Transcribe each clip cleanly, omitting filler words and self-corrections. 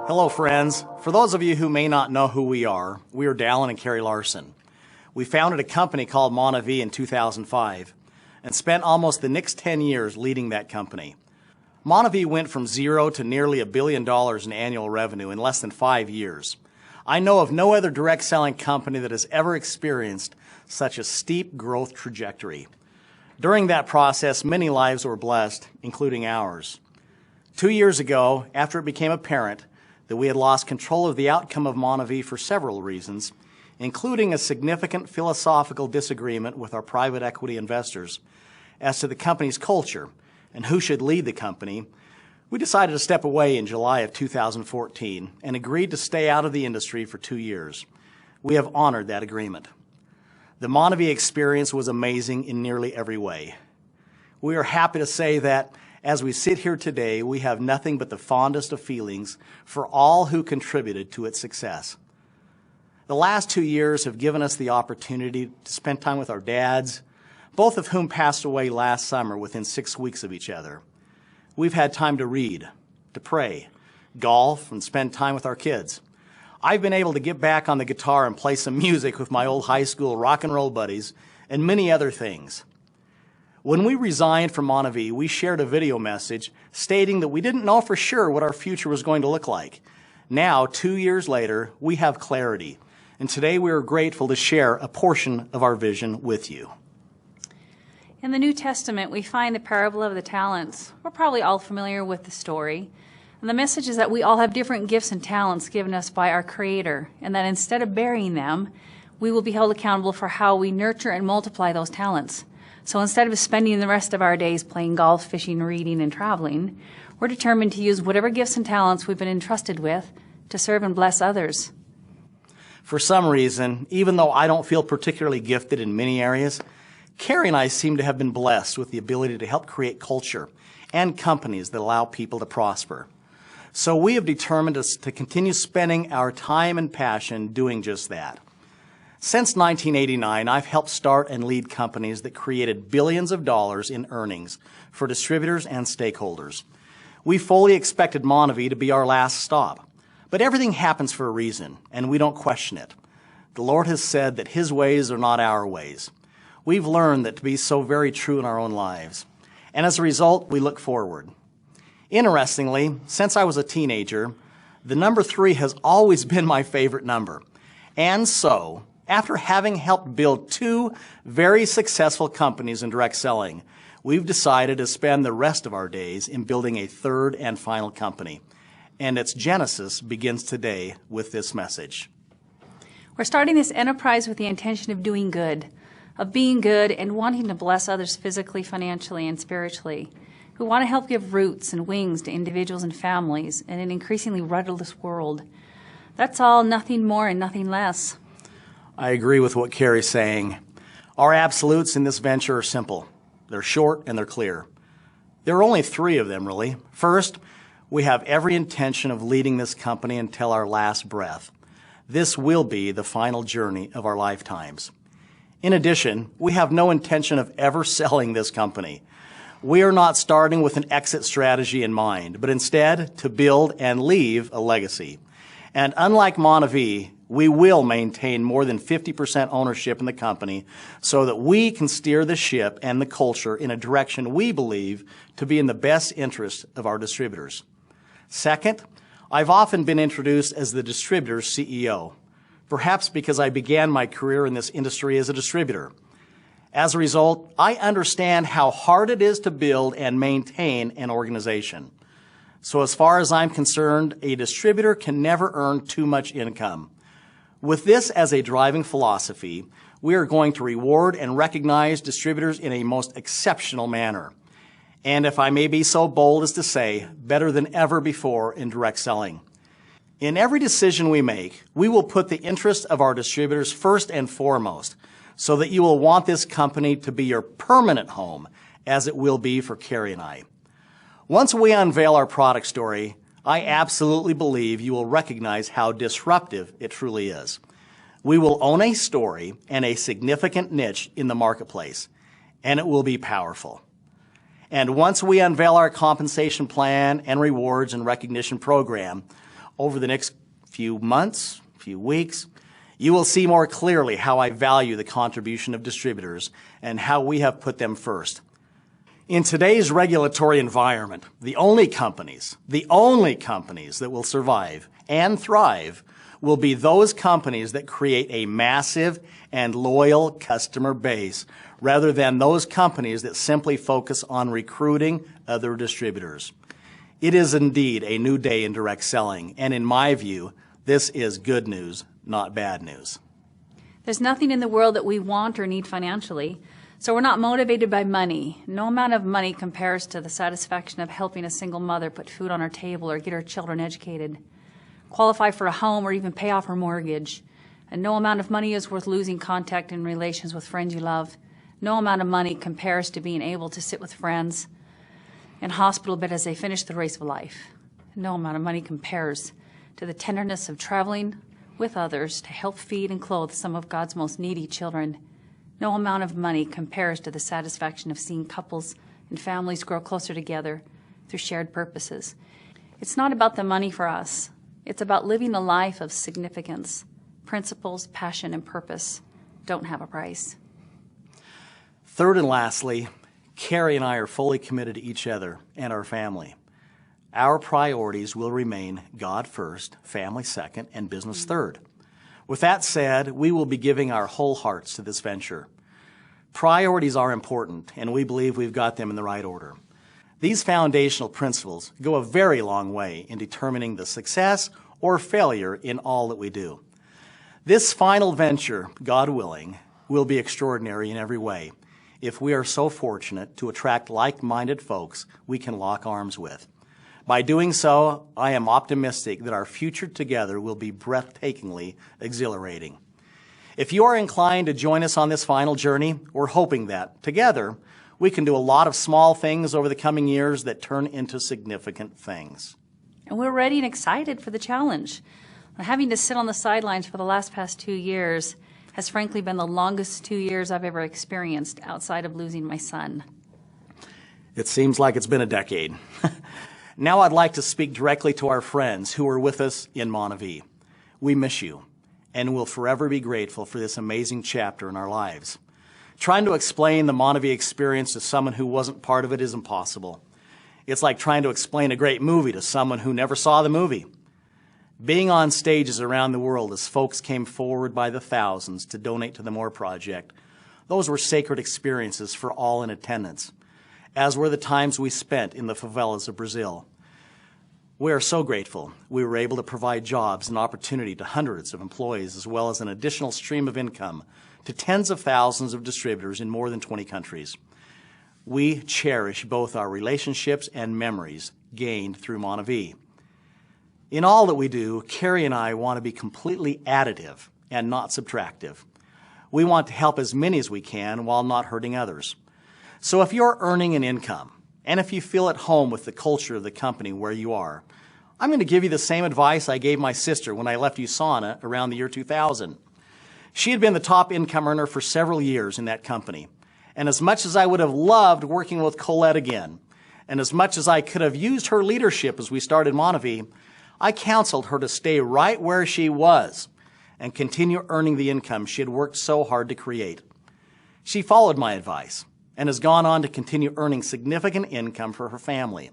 Hello, friends. For those of you who may not know who we are Dallin and Carrie Larson. We founded a company called Monavie in 2005 and spent almost the next 10 years leading that company. Monavie went from zero to nearly $1 billion in annual revenue in less than 5 years. I know of no other direct selling company that has ever experienced such a steep growth trajectory. During that process, many lives were blessed, including ours. 2 years ago, after it became apparent that we had lost control of the outcome of Monavie for several reasons, including a significant philosophical disagreement with our private equity investors as to the company's culture and who should lead the company, we decided to step away in July of 2014 and agreed to stay out of the industry for 2 years. We have honored that agreement. The Monavie experience was amazing in nearly every way. We are happy to say that as we sit here today, we have nothing but the fondest of feelings for all who contributed to its success. The last 2 years have given us the opportunity to spend time with our dads, both of whom passed away last summer within 6 weeks of each other. We've had time to read, to pray, golf, and spend time with our kids. I've been able to get back on the guitar and play some music with my old high school rock and roll buddies and many other things. When we resigned from Monavie, we shared a video message stating that we didn't know for sure what our future was going to look like. Now, 2 years later, we have clarity, and today we are grateful to share a portion of our vision with you. In the New Testament, we find the parable of the talents. We're probably all familiar with the story. And the message is that we all have different gifts and talents given us by our Creator, and that instead of burying them, we will be held accountable for how we nurture and multiply those talents. So instead of spending the rest of our days playing golf, fishing, reading, and traveling, we're determined to use whatever gifts and talents we've been entrusted with to serve and bless others. For some reason, even though I don't feel particularly gifted in many areas, Carrie and I seem to have been blessed with the ability to help create culture and companies that allow people to prosper. So we have determined to continue spending our time and passion doing just that. Since 1989, I've helped start and lead companies that created billions of dollars in earnings for distributors and stakeholders. We fully expected Monavie to be our last stop, but everything happens for a reason, and we don't question it. The Lord has said that His ways are not our ways. We've learned that to be so very true in our own lives, and as a result, we look forward. Interestingly, since I was a teenager, the number 3 has always been my favorite number, and so after having helped build 2 very successful companies in direct selling, we've decided to spend the rest of our days in building a 3rd and final company. And its genesis begins today with this message. We're starting this enterprise with the intention of doing good, of being good and wanting to bless others physically, financially, and spiritually. We want to help give roots and wings to individuals and families in an increasingly rudderless world. That's all, nothing more and nothing less. I agree with what Carrie's saying. Our absolutes in this venture are simple. They're short and they're clear. There are only 3 of them, really. First, we have every intention of leading this company until our last breath. This will be the final journey of our lifetimes. In addition, we have no intention of ever selling this company. We are not starting with an exit strategy in mind, but instead to build and leave a legacy. And unlike Monavie, we will maintain more than 50% ownership in the company so that we can steer the ship and the culture in a direction we believe to be in the best interest of our distributors. Second, I've often been introduced as the distributor's CEO, perhaps because I began my career in this industry as a distributor. As a result, I understand how hard it is to build and maintain an organization. So as far as I'm concerned, a distributor can never earn too much income. With this as a driving philosophy, we are going to reward and recognize distributors in a most exceptional manner. And if I may be so bold as to say, better than ever before in direct selling. In every decision we make, we will put the interest of our distributors first and foremost, so that you will want this company to be your permanent home, as it will be for Carrie and I. Once we unveil our product story, I absolutely believe you will recognize how disruptive it truly is. We will own a story and a significant niche in the marketplace, and it will be powerful. And once we unveil our compensation plan and rewards and recognition program, Over the next few months, few weeks, you will see more clearly how I value the contribution of distributors and how we have put them first. In today's regulatory environment, the only companies that will survive and thrive will be those companies that create a massive and loyal customer base rather than those companies that simply focus on recruiting other distributors. It is indeed a new day in direct selling, and in my view, this is good news, not bad news. There's nothing in the world that we want or need financially, so we're not motivated by money. No amount of money compares to the satisfaction of helping a single mother put food on her table or get her children educated, qualify for a home, or even pay off her mortgage. And no amount of money is worth losing contact and relations with friends you love. No amount of money compares to being able to sit with friends in hospital bed as they finish the race of life. No amount of money compares to the tenderness of traveling with others to help feed and clothe some of God's most needy children. No amount of money compares to the satisfaction of seeing couples and families grow closer together through shared purposes. It's not about the money for us. It's about living a life of significance. Principles, passion, and purpose don't have a price. Third and lastly, Carrie and I are fully committed to each other and our family. Our priorities will remain God first, family second, and business third. With that said, we will be giving our whole hearts to this venture. Priorities are important, and we believe we've got them in the right order. These foundational principles go a very long way in determining the success or failure in all that we do. This final venture, God willing, will be extraordinary in every way if we are so fortunate to attract like-minded folks we can lock arms with. By doing so, I am optimistic that our future together will be breathtakingly exhilarating. If you are inclined to join us on this final journey, we're hoping that, together, we can do a lot of small things over the coming years that turn into significant things. And we're ready and excited for the challenge. Having to sit on the sidelines for the past 2 years has frankly been the longest 2 years I've ever experienced outside of losing my son. It seems like it's been a decade. Now I'd like to speak directly to our friends who were with us in Montevideo. We miss you, and we'll forever be grateful for this amazing chapter in our lives. Trying to explain the Montevideo experience to someone who wasn't part of it is impossible. It's like trying to explain a great movie to someone who never saw the movie. Being on stages around the world as folks came forward by the thousands to donate to the More Project, those were sacred experiences for all in attendance, as were the times we spent in the favelas of Brazil. We are so grateful we were able to provide jobs and opportunity to hundreds of employees as well as an additional stream of income to tens of thousands of distributors in more than 20 countries. We cherish both our relationships and memories gained through Montevideo. In all that we do, Carrie and I want to be completely additive and not subtractive. We want to help as many as we can while not hurting others. So if you're earning an income, and if you feel at home with the culture of the company where you are, I'm going to give you the same advice I gave my sister when I left USANA around the year 2000. She had been the top income earner for several years in that company. And as much as I would have loved working with Colette again, and as much as I could have used her leadership as we started Montevideo, I counseled her to stay right where she was and continue earning the income she had worked so hard to create. She followed my advice and has gone on to continue earning significant income for her family.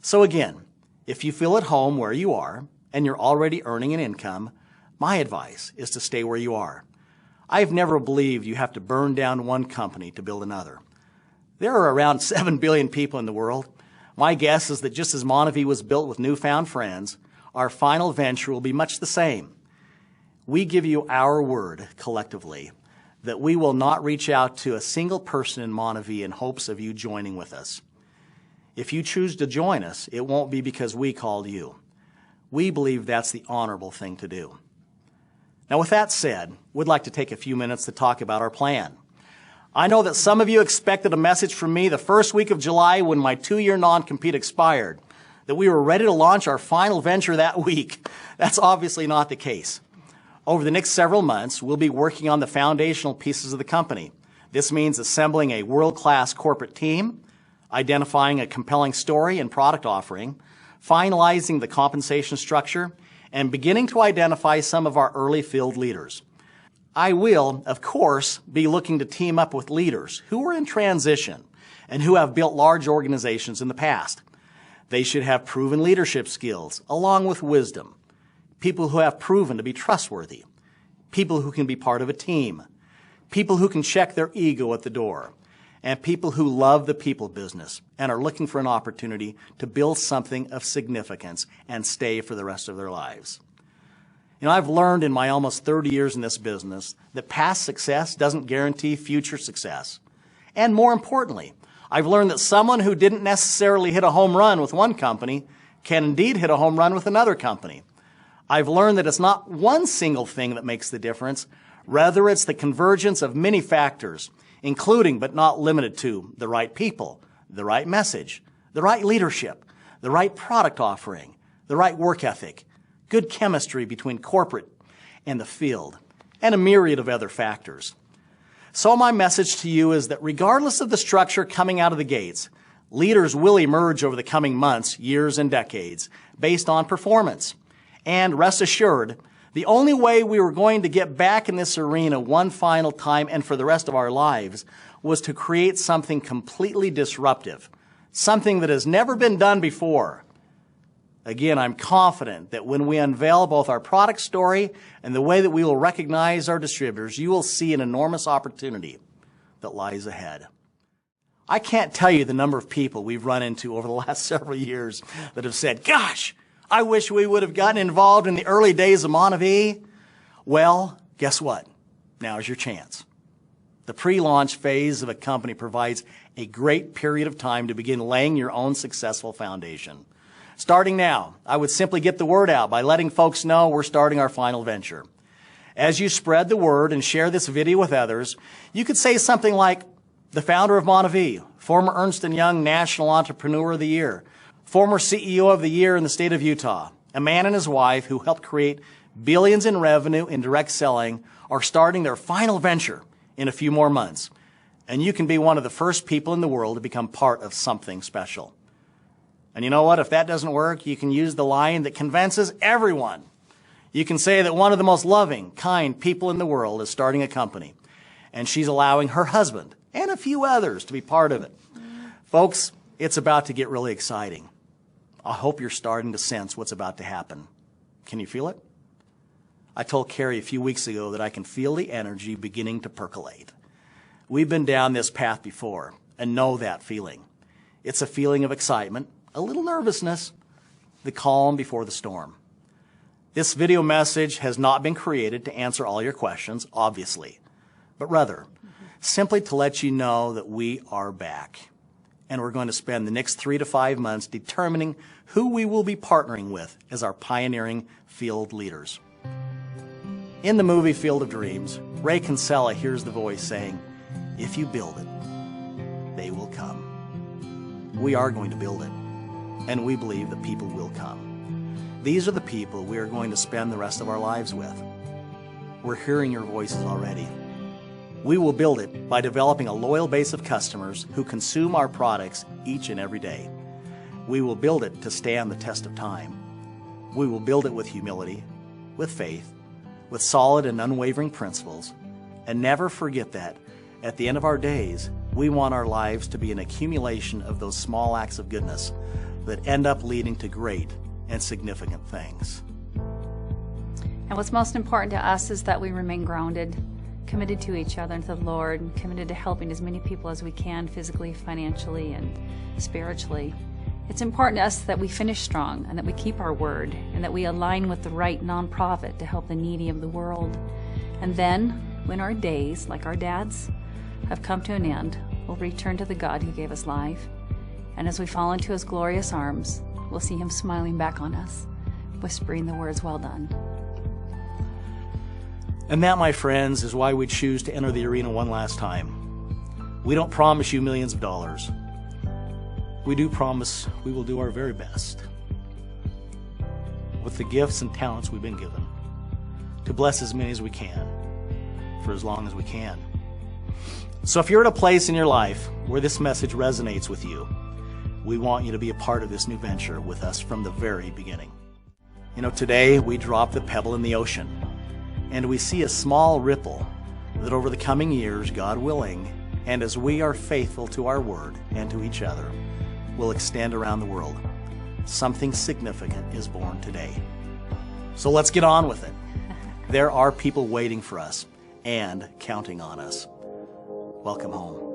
So again, if you feel at home where you are and you're already earning an income, my advice is to stay where you are. I've never believed you have to burn down one company to build another. There are around 7 billion people in the world. My guess is that just as Montevideo was built with newfound friends, our final venture will be much the same. We give you our word collectively that we will not reach out to a single person in Montevideo in hopes of you joining with us. If you choose to join us, it won't be because we called you. We believe that's the honorable thing to do. Now, with that said, we'd like to take a few minutes to talk about our plan. I know that some of you expected a message from me the first week of July when my 2-year non-compete expired, that we were ready to launch our final venture that week. That's obviously not the case. Over the next several months, we'll be working on the foundational pieces of the company. This means assembling a world-class corporate team, identifying a compelling story and product offering, finalizing the compensation structure, and beginning to identify some of our early field leaders. I will, of course, be looking to team up with leaders who are in transition and who have built large organizations in the past. They should have proven leadership skills along with wisdom, people who have proven to be trustworthy, people who can be part of a team, people who can check their ego at the door, and people who love the people business and are looking for an opportunity to build something of significance and stay for the rest of their lives. You know, I've learned in my almost 30 years in this business that past success doesn't guarantee future success. And more importantly, I've learned that someone who didn't necessarily hit a home run with one company can indeed hit a home run with another company. I've learned that it's not one single thing that makes the difference. Rather, it's the convergence of many factors, including but not limited to the right people, the right message, the right leadership, the right product offering, the right work ethic, good chemistry between corporate and the field, and a myriad of other factors. So my message to you is that regardless of the structure coming out of the gates, leaders will emerge over the coming months, years, and decades based on performance. And rest assured, the only way we were going to get back in this arena one final time and for the rest of our lives was to create something completely disruptive, something that has never been done before. Again, I'm confident that when we unveil both our product story and the way that we will recognize our distributors, you will see an enormous opportunity that lies ahead. I can't tell you the number of people we've run into over the last several years that have said, gosh, I wish we would have gotten involved in the early days of Monavie. Well, guess what? Now's your chance. The pre-launch phase of a company provides a great period of time to begin laying your own successful foundation. Starting now, I would simply get the word out by letting folks know we're starting our final venture. As you spread the word and share this video with others, you could say something like, the founder of Monavie, former Ernst & Young National Entrepreneur of the Year, former CEO of the Year in the state of Utah, a man and his wife who helped create billions in revenue in direct selling, are starting their final venture in a few more months. And you can be one of the first people in the world to become part of something special. And you know what? If that doesn't work, you can use the line that convinces everyone. You can say that one of the most loving, kind people in the world is starting a company, and she's allowing her husband and a few others to be part of it. Folks, it's about to get really exciting. I hope you're starting to sense what's about to happen. Can you feel it? I told Carrie a few weeks ago that I can feel the energy beginning to percolate. We've been down this path before and know that feeling. It's a feeling of excitement, a little nervousness, the calm before the storm. This video message has not been created to answer all your questions, obviously, but rather simply to let you know that we are back. And we're going to spend the next 3 to 5 months determining who we will be partnering with as our pioneering field leaders. In the movie Field of Dreams, Ray Kinsella hears the voice saying, if you build it, they will come. We are going to build it, and we believe that people will come. These are the people we are going to spend the rest of our lives with. We're hearing your voices already. We will build it by developing a loyal base of customers who consume our products each and every day. We will build it to stand the test of time. We will build it with humility, with faith, with solid and unwavering principles, and never forget that at the end of our days, we want our lives to be an accumulation of those small acts of goodness that end up leading to great and significant things. And what's most important to us is that we remain grounded, committed to each other and to the Lord, and committed to helping as many people as we can physically, financially, and spiritually. It's important to us that we finish strong and that we keep our word and that we align with the right nonprofit to help the needy of the world. And then, when our days, like our dad's, have come to an end, we'll return to the God who gave us life. And as we fall into his glorious arms, we'll see him smiling back on us, whispering the words, well done. And that, my friends, is why we choose to enter the arena one last time. We don't promise you millions of dollars. We do promise we will do our very best with the gifts and talents we've been given to bless as many as we can for as long as we can. So if you're at a place in your life where this message resonates with you, we want you to be a part of this new venture with us from the very beginning. You know, today we drop the pebble in the ocean, and we see a small ripple that over the coming years, God willing, and as we are faithful to our word and to each other, will extend around the world. Something significant is born today. So let's get on with it. There are people waiting for us and counting on us. Welcome home.